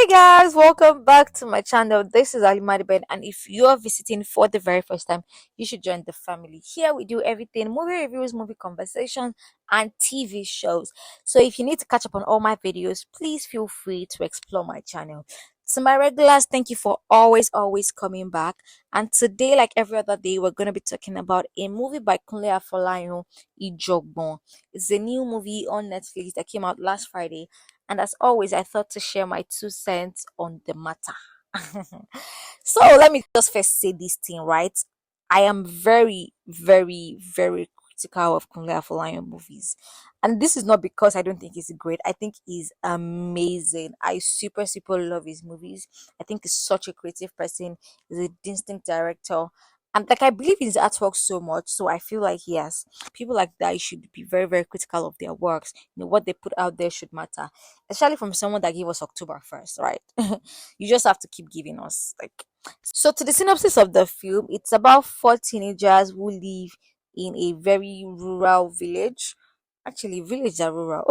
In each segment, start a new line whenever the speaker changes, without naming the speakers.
Hey guys, welcome back to my channel. This is Ali Madibed, and if you are visiting for the very first time, you should join the family. Here we do everything movie reviews, movie conversations, and TV shows. So if you need to catch up on all my videos, please feel free to explore my channel. To my regulars, thank you for always coming back. And today, like every other day, we're going to be talking about a movie by Kunle Afolayan, Ijogbon. It's a new movie on Netflix that came out last Friday, and as always, I thought to share my 2 cents on the matter. So let me just first say this thing, right? I am very critical of Kunle Afolayan movies. And this is not because I don't think he's great. I think he's amazing. I super love his movies. I think he's such a creative person. He's a distinct director. And like I believe in his artwork so much, so I feel like yes, people like that should be very critical of their works. What they put out there should matter, especially from someone that gave us October 1st, right? You just have to keep giving us like. So to the synopsis of the film, it's about four teenagers who live in a very rural village. Actually, villages are rural,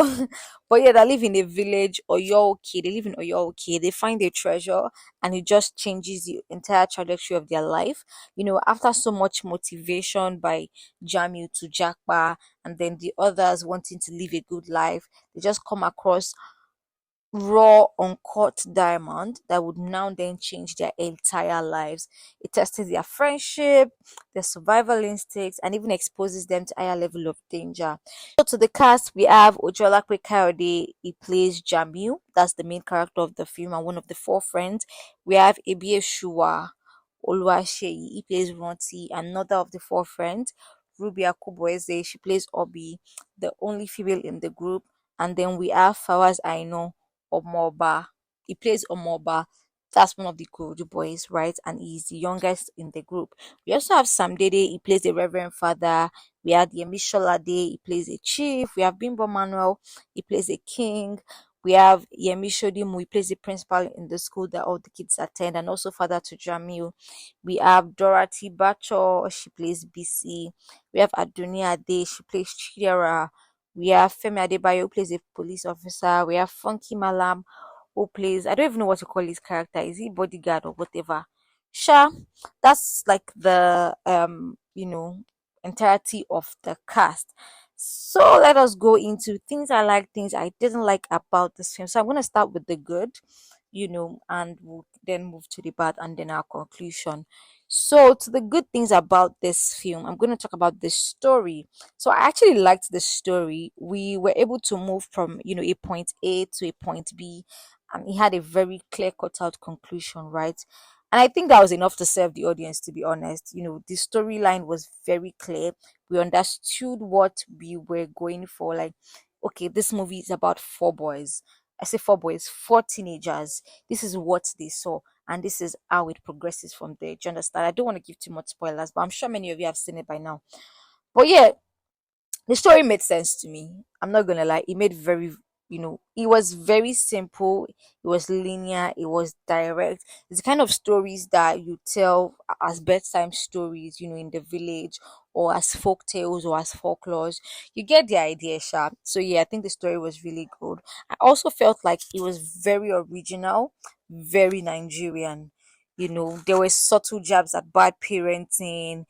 but yeah, they live in a village. Or you're okay. They live in Oyo okay. They find a treasure, and it just changes the entire trajectory of their life. After so much motivation by Jamiu to japa, and then the others wanting to live a good life, they just come across raw uncut diamond that would now then change their entire lives. It tests their friendship, their survival instincts, and even exposes them to higher level of danger. So to the cast, we have Ojuolape Kayode. He plays Jamiu. That's the main character of the film and one of the four friends. We have Ebiesuwa, Oluwaseyi. He plays Ranti, another of the four friends. Ruby Akwubueze, she plays Obi, the only female in the group. And then we have Fawas Aina, Omo Oba. He plays Omo Oba. That's one of the good boys, right? And he's the youngest in the group. We also have Sam Dede. He plays the Reverend Father. We have Yemi Solade. He plays a chief. We have Bimbo Manuel. He plays a king. We have Yemi Shodimu. He plays the principal in the school that all the kids attend, and also father to Jamiu. We have Dorathy Bachor. She plays Bisi. We have Adunni Ade. She plays Chidera. We have Femi Adebayo, who plays a police officer. We have Funky Mallam, who plays, I don't even know what to call his character. Is he bodyguard or whatever? Sure, that's like the entirety of the cast. So let us go into things I like, things I didn't like about this film. So I'm gonna start with the good, and we'll then move to the bad and then our conclusion. So to the good things about this film, I'm going to talk about the story. So I actually liked the story. We were able to move from a point A to a point B, and it had a very clear cut out conclusion, right? And I think that was enough to serve the audience, to be honest. The storyline was very clear. We understood what we were going for. Like, okay, this movie is about four boys. I say four boys, four teenagers. This is what they saw, and this is how it progresses from there. Do you understand? I don't want to give too much spoilers, but I'm sure many of you have seen it by now. But yeah, the story made sense to me. I'm not gonna lie, it made it was very simple, it was linear, it was direct. It's the kind of stories that you tell as bedtime stories, in the village, or as folk tales or as folklores. You get the idea, sharp. So yeah, I think the story was really good. I also felt like it was very original, very Nigerian. There were subtle jabs at bad parenting,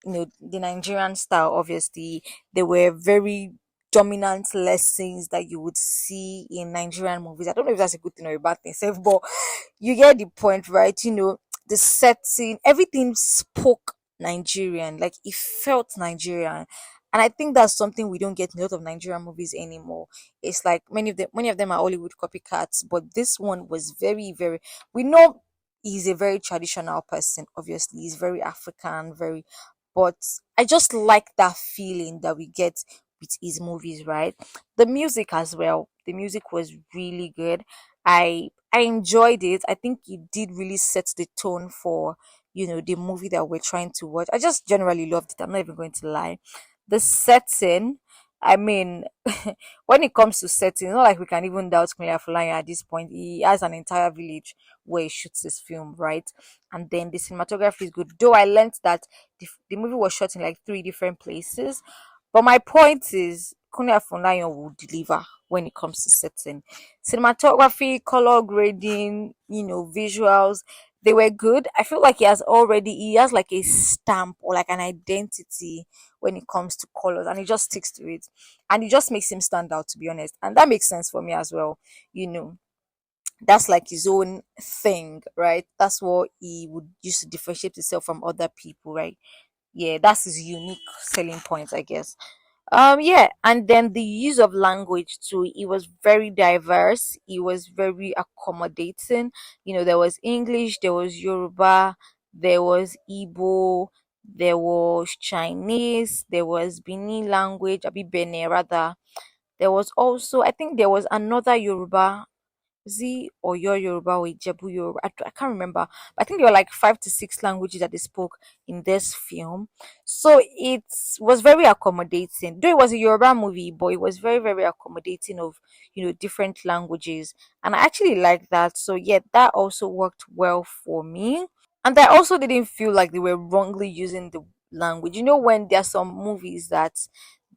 the Nigerian style. Obviously, there were very dominant lessons that you would see in Nigerian movies. I don't know if that's a good thing or a bad thing, sef, but you get the point, right? The setting, everything spoke Nigerian, like it felt Nigerian. And I think that's something we don't get in a lot of Nigerian movies anymore. It's like many of them are Hollywood copycats, but this one was very. We know he's a very traditional person. Obviously, he's very African, very, but I just like that feeling that we get with his movies, right? The music as well. The music was really good. I enjoyed it. I think it did really set the tone for the movie that we're trying to watch. I just generally loved it. I'm not even going to lie. The setting, I mean, when it comes to setting, it's not like we can even doubt Kunle Afolayan at this point. He has an entire village where he shoots his film, right? And then the cinematography is good. Though I learned that the movie was shot in like three different places. But my point is, Kunle Afolayan will deliver. when it comes to setting. Cinematography, color grading, visuals, they were good. I feel like he has like a stamp or like an identity when it comes to colors, and he just sticks to it. And it just makes him stand out, to be honest. And that makes sense for me as well. You know, that's like his own thing, right? That's what he would use to differentiate himself from other people, right? Yeah, that's his unique selling point, I guess. Yeah, and then the use of language too. It was very diverse. It was very accommodating. There was English, there was Yoruba, there was Igbo, there was Chinese, there was Bini language, Abi Bene rather. There was also, I think there was another Yoruba, Z or your Yoruba or Ijebu Yoruba. I can't remember. But I think there were like 5 to 6 languages that they spoke in this film. So it was very accommodating. Though it was a Yoruba movie, but it was very, very accommodating of, different languages. And I actually like that. So yeah, that also worked well for me. And I also didn't feel like they were wrongly using the language. When there are some movies that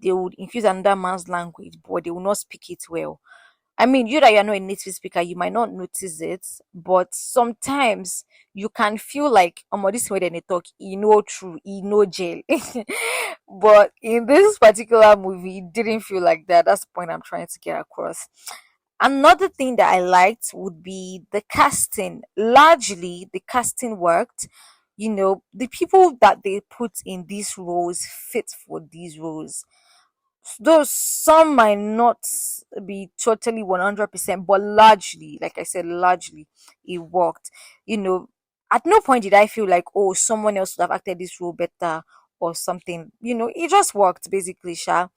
they would infuse another man's language, but they will not speak it well. I mean, you that you're not a native speaker, you might not notice it, but sometimes you can feel like, oh, this way they talk, true, jail. But in this particular movie, it didn't feel like that. That's the point I'm trying to get across. Another thing that I liked would be the casting. Largely, the casting worked. The people that they put in these roles fit for these roles, though some might not be totally 100%, but largely, like I said, largely it worked. you know at no point did I feel like, oh, someone else would have acted this role better or something. It just worked basically. Sha,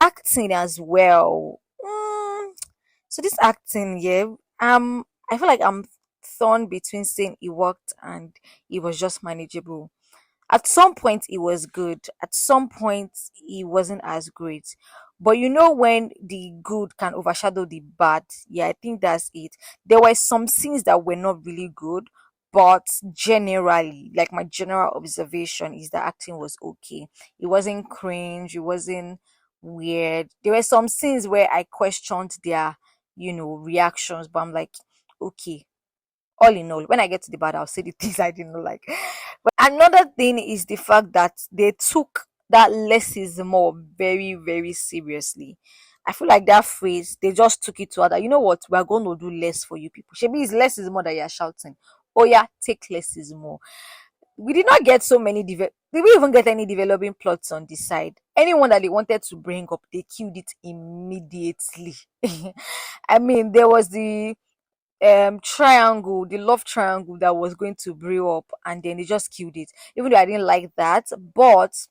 acting as well. So this acting, yeah, I feel like I'm torn between saying it worked and it was just manageable. At some point it was good, at some point it wasn't as great. But when the good can overshadow the bad, yeah, I think that's it. There were some scenes that were not really good, but generally, like my general observation is that acting was okay. It wasn't cringe, it wasn't weird. There were some scenes where I questioned their reactions, but I'm like, okay, all in all, when I get to the bad, I'll say the things I didn't like. Another thing is the fact that they took that less is more very, very seriously. I feel like that phrase, they just took it to other. You know what? We're going to do less for you people. Shebi is less is more that you're shouting. Oh yeah, take less is more. We did not get so many. Did we even get any developing plots on this side? Anyone that they wanted to bring up, they killed it immediately. I mean, there was triangle, the love triangle that was going to brew up, and then they just killed it. Even though I didn't like that, but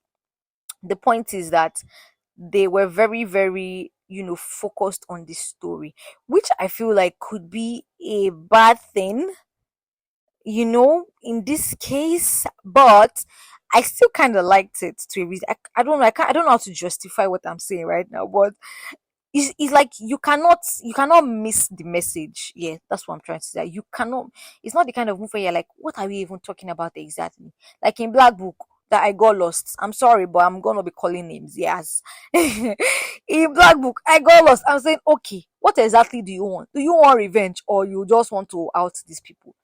the point is that they were very, very, focused on the story, which I feel like could be a bad thing, in this case. But I still kind of liked it to a reason. I don't know. I don't know how to justify what I'm saying right now, but it's like you cannot miss the message. Yeah, that's what I'm trying to say. You cannot. It's not the kind of movie where you're like, what are we even talking about exactly? Like in Black Book, that I got lost. I'm sorry, but I'm gonna be calling names. Yes. In Black Book, I got lost. I'm saying, okay, what exactly do you want? Do you want revenge, or you just want to out these people?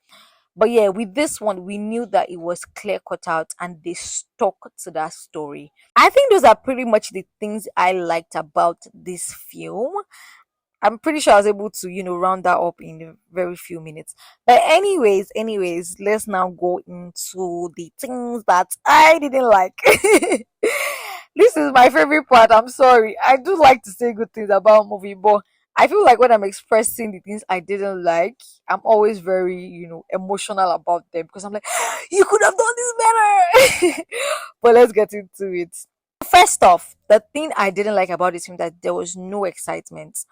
But yeah, with this one, we knew that it was clear cut out and they stuck to that story. I think those are pretty much the things I liked about this film. I'm pretty sure I was able to, round that up in a very few minutes. But anyways, let's now go into the things that I didn't like. This is my favorite part. I'm sorry. I do like to say good things about movie, but I feel like when I'm expressing the things I didn't like, I'm always very, emotional about them because I'm like, you could have done this better. But let's get into it. First off, the thing I didn't like about this film that there was no excitement.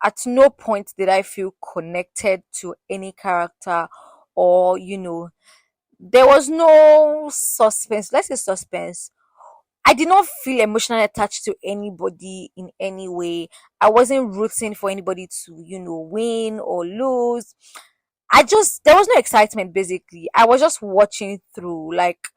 At no point did I feel connected to any character, or there was no suspense. Let's say suspense. I did not feel emotionally attached to anybody in any way. I wasn't rooting for anybody to, win or lose. There was no excitement basically. I was just watching through. Like,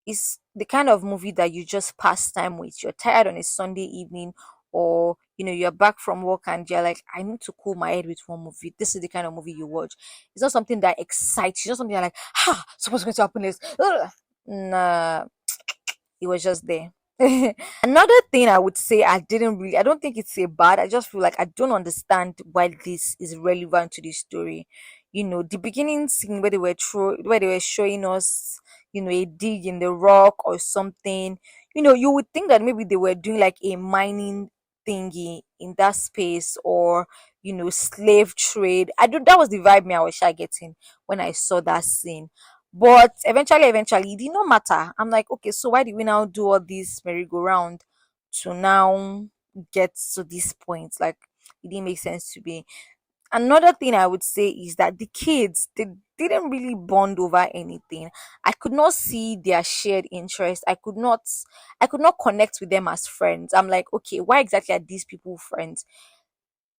it's the kind of movie that you just pass time with. You're tired on a Sunday evening, or you're back from work and you're like, I need to cool my head with one movie. This is the kind of movie you watch. It's not something that excites you. It's not something you're like, ha, so what's going to happen next? Ugh. Nah, it was just there. Another thing I would say, I don't think it's a bad, I just feel like I don't understand why this is relevant to the story. The beginning scene where they were showing us, a dig in the rock or something. You would think that maybe they were doing like a mining thingy in that space, or slave trade. I do That was the vibe me I was shy getting when I saw that scene. But eventually, it did not matter. I'm like, okay, so why did we now do all this merry-go-round to now get to this point? Like, it didn't make sense to me. Another thing I would say is that the kids, they didn't really bond over anything. I could not see their shared interest. I could not connect with them as friends. I'm like, okay, why exactly are these people friends?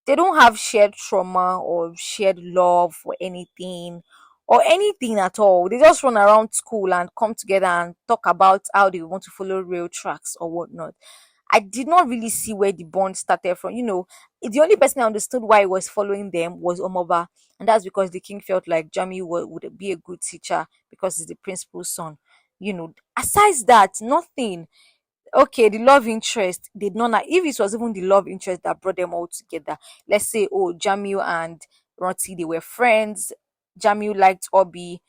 They don't have shared trauma or shared love or anything at all. They just run around school and come together and talk about how they want to follow rail tracks or whatnot. I did not really see where the bond started from. The only person I understood why he was following them was Omoba, and that's because the king felt like Jamiu would be a good teacher because he's the principal's son. Aside that, nothing. Okay, the love interest did not. If it was even the love interest that brought them all together, let's say, oh, Jamiu and Ranti, they were friends. Jamiu liked Obi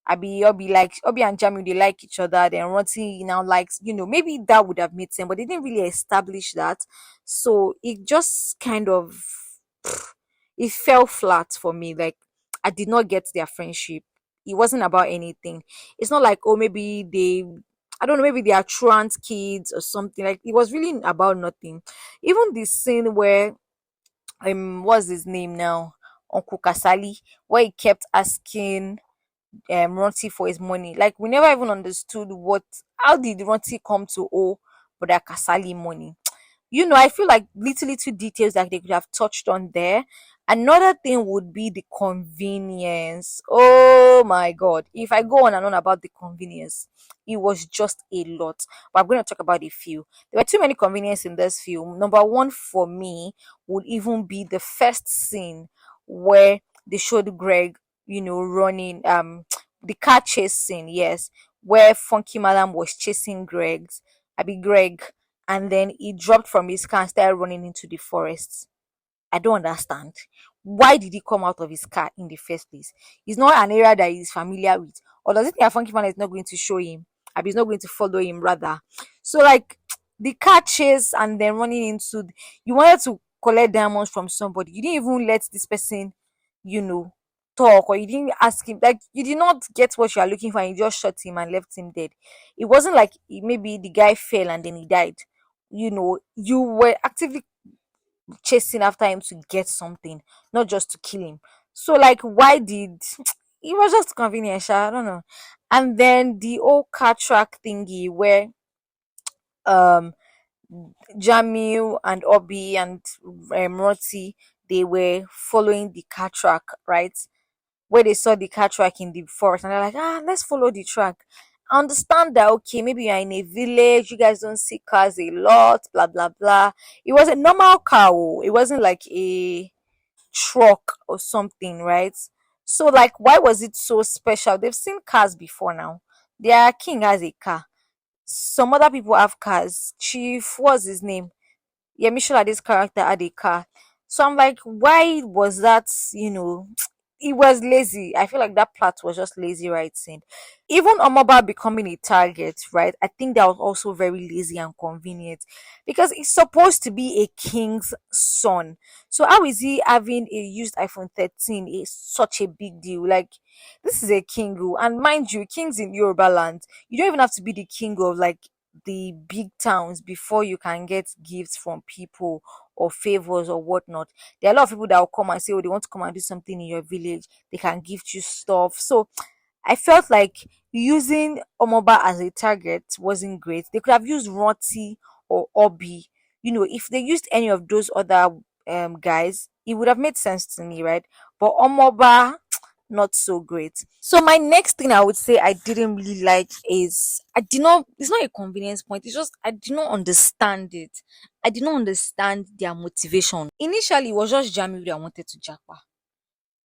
and Jamiu, they like each other. Then Ranti now likes, maybe that would have made sense, but they didn't really establish that. So it just kind of it fell flat for me. Like, I did not get their friendship. It wasn't about anything. It's not like, oh, maybe I don't know, maybe they are truant kids or something. Like, it was really about nothing. Even the scene where what's his name now? Uncle Kasali, where he kept asking Ronti for his money. Like, we never even understood how did Ronti come to owe Brother Kasali money. I feel like little details that they could have touched on there. Another thing would be the convenience. Oh my god. If I go on and on about the convenience, it was just a lot. But I'm going to talk about a few. There were too many convenience in this film. Number one for me would even be the first scene where they showed Greg, running the car chase scene, yes, where Funky Mallam was chasing Greg, and then he dropped from his car and started running into the forest. I don't understand. Why did he come out of his car in the first place? It's not an area that he's familiar with. Or does it think a funky man is not going to show him? Or he's not going to follow him, rather? So, like, the car chase and then running into. You wanted to collect diamonds from somebody. You didn't even let this person, you know, talk, or you didn't ask him. Like, you did not get what you are looking for and you just shot him and left him dead. It wasn't like maybe the guy fell and then he died. You were actively chasing after him to get something, not just to kill him. So, like, why did it was just convenient, sha, I don't know. And then the old car track thingy where um Jamiu and Obi and Roti, they were following the car track, right? Where they saw the car track in the forest and they're like, let's follow the track. I understand that, okay, maybe you're in a village, you guys don't see cars a lot, blah blah blah. It was a normal car, oh. It wasn't like a truck or something, right? So, like, why was it so special? They've seen cars before now. Their king has a car. Some other people have cars. Chief, what's his name? Yemi Solade's character had a car. So I'm like, why was that, it was lazy. I feel like that plot was just lazy writing. Even Omoba becoming a target, right? I think that was also very lazy and convenient because it's supposed to be a king's son. So how is he having a used iPhone 13 is such a big deal? Like, this is a king, and mind you, kings in Yoruba land, you don't even have to be the king of like the big towns before you can get gifts from people or favors or whatnot. There are a lot of people that will come and say, oh, they want to come and do something in your village. They can gift you stuff. So I felt like using Omoba as a target wasn't great. They could have used Roti or Obi. If they used any of those other guys, it would have made sense to me, right? But Omoba, not so great. So my next thing I would say I didn't really like is I did not it's not a convenience point, it's just I did not understand it. I did not understand their motivation. Initially it was just Jamiu that wanted to japa.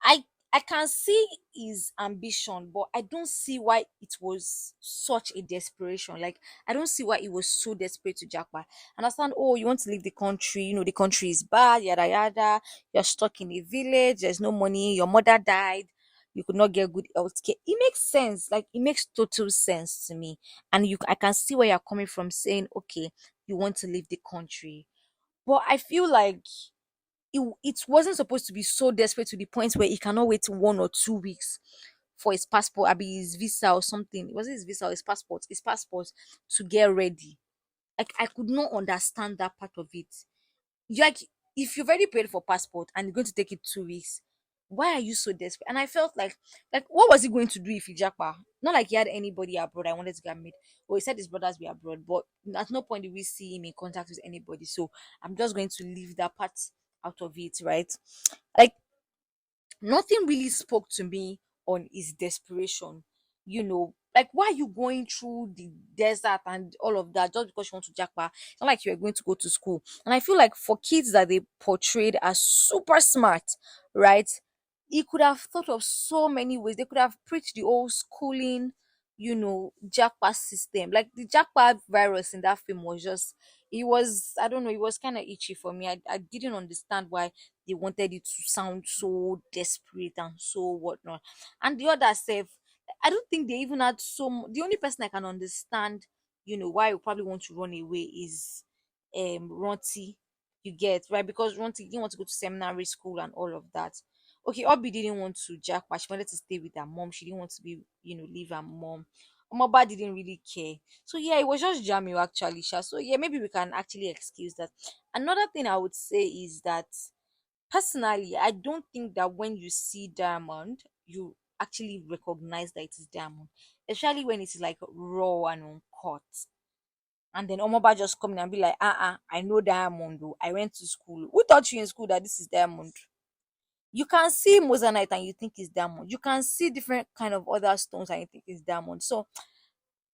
I I can see his ambition, but I don't see why it was such a desperation. Like I don't see why he was so desperate to jackpot. Understand? Oh, you want to leave the country? You know the country is bad. Yada yada. You're stuck in a village. There's no money. Your mother died. You could not get good health care. It makes sense. Like it makes total sense to me. And I can see where you're coming from, saying, okay, you want to leave the country. But I feel like it wasn't supposed to be so desperate to the point where he cannot wait 1 or 2 weeks for his passport, I be his visa or something. Was it his visa or his passport? His passport to get ready. Like I could not understand that part of it. You like if you've already paid for passport and you're going to take it 2 weeks, why are you so desperate? And I felt like what was he going to do if he jackpot? Not like he had anybody abroad I wanted to get married. Well, he said his brothers were abroad, but at no point did we see him in contact with anybody. So I'm just going to leave that part out of it, right? Like nothing really spoke to me on his desperation. Like why are you going through the desert and all of that just because you want to jackpot? It's not like you're going to go to school. And I feel like for kids that they portrayed as super smart, right? He could have thought of so many ways. They could have preached the old schooling, jackpot system. Like the jackpot virus in that film was just, it was, I don't know, it was kind of itchy for me. I didn't understand why they wanted it to sound so desperate and so whatnot. And the other self, I don't think they even had the only person I can understand, why you probably want to run away is Ranti. You get right because Ranti didn't want to go to seminary school and all of that. Okay, Obi didn't want to jack, but she wanted to stay with her mom. She didn't want to be, leave her mom. Omo Oba didn't really care. So yeah, it was just Jamiu actually, Sha. So yeah, maybe we can actually excuse that. Another thing I would say is that personally, I don't think that when you see diamond, you actually recognize that it is diamond, especially when it is like raw and uncut. And then Omoba just come in and be like, I know diamond. Though. I went to school. Who taught you in school that this is diamond? You can see Mozanite and you think it's diamond. You can see different kind of other stones and you think it's diamond. So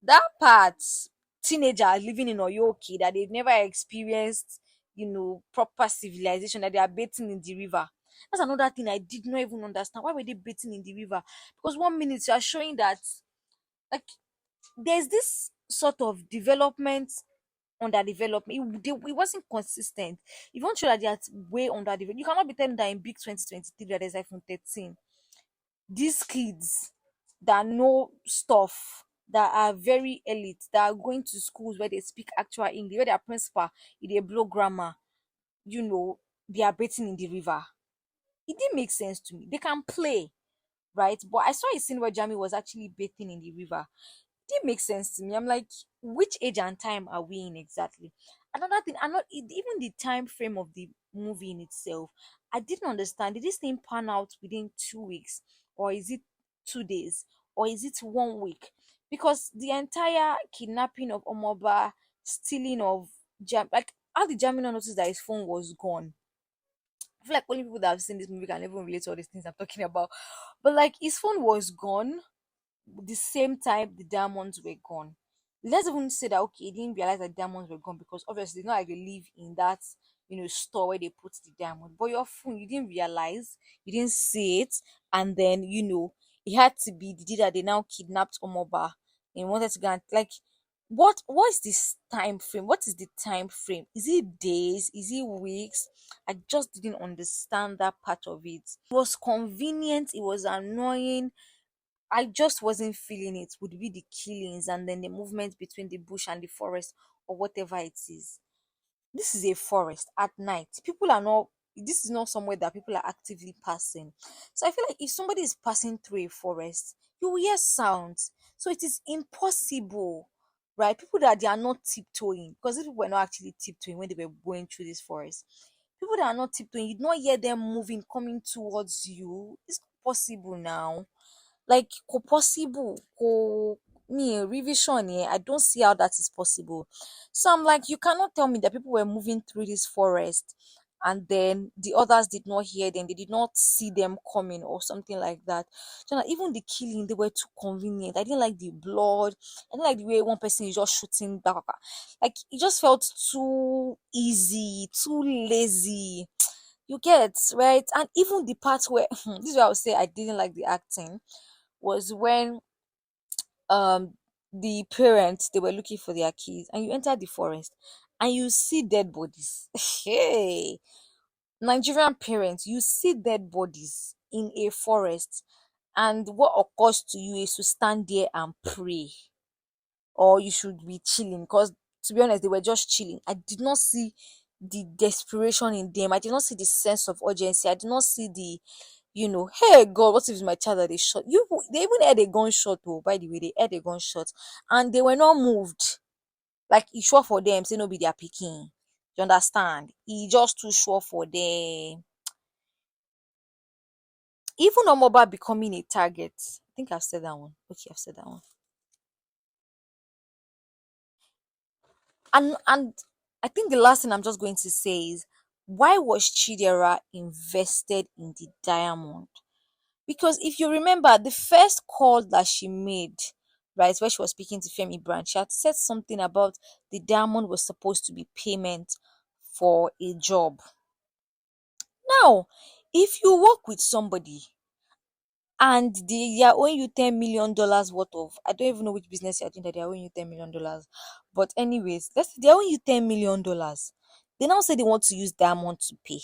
that part, teenager living in Oyoki that they've never experienced, proper civilization, that they are bathing in the river. That's another thing I did not even understand. Why were they bathing in the river? Because 1 minute you are showing that like there's this sort of development underdevelopment. It wasn't consistent. If you want to show that they are way underdeveloped, you cannot be telling that in big 2023 that there's iPhone 13. These kids that know stuff, that are very elite, that are going to schools where they speak actual English, where their principal they blow grammar, they are bathing in the river. It didn't make sense to me. They can play, right? But I saw a scene where Jamie was actually bathing in the river. Didn't make sense to me. I'm like, which age and time are we in exactly? Another thing, I'm not even the time frame of the movie in itself. I didn't understand. Did this thing pan out within 2 weeks, or is it 2 days, or is it 1 week? Because the entire kidnapping of Omoba, stealing of like how did Jamie not notice that his phone was gone? I feel like only people that have seen this movie can even relate to all these things I'm talking about. But like his phone was gone the same time the diamonds were gone. Let's even say that okay, he didn't realize that diamonds were gone because obviously it's not like you live in that store where they put the diamond. But your phone, you didn't realize, you didn't see it, and then it had to be the day that they now kidnapped Omoba and wanted to go and like what is this time frame? What is the time frame? Is it days? Is it weeks? I just didn't understand that part of it. It was convenient, it was annoying, I just wasn't feeling it. Would be the killings and then the movement between the bush and the forest or whatever it is. This is a forest at night. People are not, this is not somewhere that people are actively passing. So I feel like if somebody is passing through a forest, you will hear sounds. So it is impossible, right? People that they are not tiptoeing, because these people were not actually tiptoeing when they were going through this forest. People that are not tiptoeing, you do not hear them moving, coming towards you. It's not possible now, like possible me revision here. I don't see how that is possible. So I'm like, you cannot tell me that people were moving through this forest and then the others did not hear them, they did not see them coming or something like that. So now, even the killing, they were too convenient. I didn't like the blood. I didn't like the way one person is just shooting back. Like it just felt too easy, too lazy. You get right, and even the part where this is why I would say I didn't like the acting was when um the parents, they were looking for their kids, and you enter the forest and you see dead bodies. Hey, Nigerian parents, you see dead bodies in a forest, and what occurs to you is to stand there and pray, or you should be chilling. Because to be honest, they were just chilling. I did not see the desperation in them. I did not see the sense of urgency. I did not see the, hey God, what if it's my child that they shot? They even had a gunshot. Oh, by the way, they had a gunshot, and they were not moved. Like e sure for them, say no be their picking. You understand? E just too sure for them. Even Omo Oba becoming a target. I think I've said that one. Okay, I've said that one. And I think the last thing I'm just going to say is, why was Chidera invested in the diamond? Because if you remember the first call that she made, right, where she was speaking to Femi Brand, she had said something about the diamond was supposed to be payment for a job. Now, if you work with somebody and they are owing you $10 million worth of, I don't even know which business you're doing that they are owing you $10 million. But anyways, let's say they're owing you $10 million. They now say they want to use diamond to pay.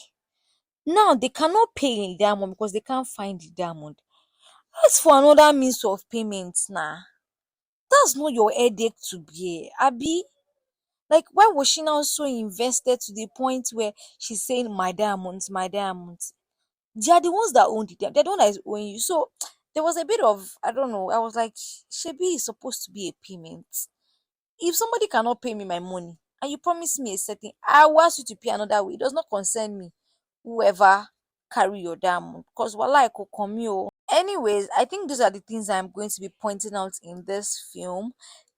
Now they cannot pay in diamond because they can't find the diamond. As for another means of payment now, that's not your headache to bear. Abi, like why was she now so invested to the point where she's saying my diamonds, my diamonds? They are the ones that own the they're the one that is owing you. So there was a bit of, I don't know. I was like, Shebi is supposed to be a payment. If somebody cannot pay me my money and you promise me a certain, I will ask you to pay another way. It does not concern me. Whoever carry your diamond, because I could come you. Anyways, I think those are the things I'm going to be pointing out in this film.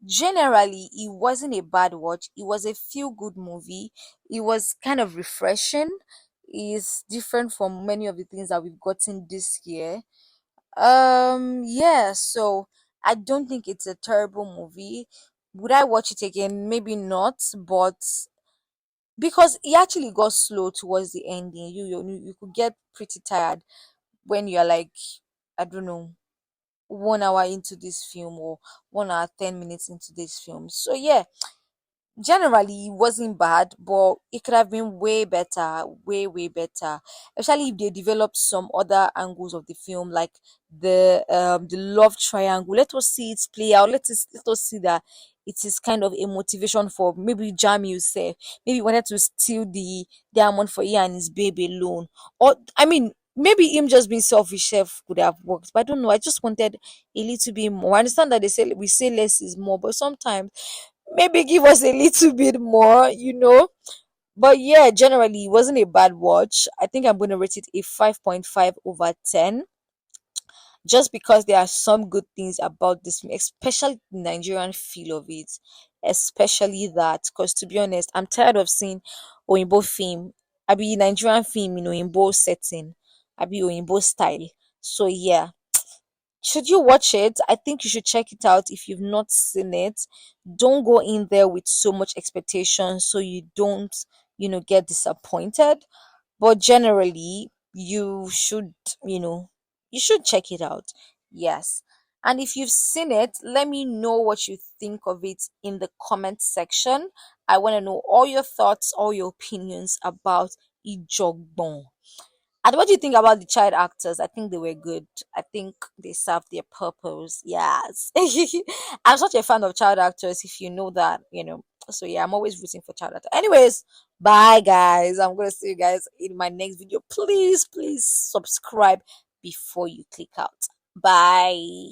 Generally, it wasn't a bad watch. It was a feel good movie. It was kind of refreshing. It's different from many of the things that we've gotten this year. Yeah, so I don't think it's a terrible movie. Would I watch it again? Maybe not, but because it actually got slow towards the ending, you could get pretty tired when you're like, I don't know, 1 hour into this film or 1 hour 10 minutes into this film. So yeah, generally it wasn't bad, but it could have been way better, way better. Especially if they developed some other angles of the film, like the love triangle. Let us see it play out. Let us see that it is kind of a motivation for maybe Jamiu say maybe he wanted to steal the diamond for he and his baby alone. Or I mean maybe him just being selfish chef could have worked. But I don't know. I just wanted a little bit more. I understand that we say less is more, but sometimes maybe give us a little bit more. But yeah, generally it wasn't a bad watch. I think I'm going to rate it a 5.5 over 10, just because there are some good things about this film, especially the Nigerian feel of it, especially that. Because to be honest, I'm tired of seeing Oyinbo film, I be Nigerian film in Oyinbo setting, I be Oyinbo style. So yeah, should you watch it? I think you should check it out if you've not seen it. Don't go in there with so much expectation so you don't, get disappointed. But generally, you know, you should check it out. Yes. And if you've seen it, let me know what you think of it in the comment section. I want to know all your thoughts, all your opinions about Ijogbon. And what do you think about the child actors? I think they were good. I think they served their purpose. Yes. I'm such a fan of child actors, if you know that. So yeah, I'm always rooting for child actors. Anyways, bye guys. I'm gonna see you guys in my next video. Please, please subscribe before you click out. Bye.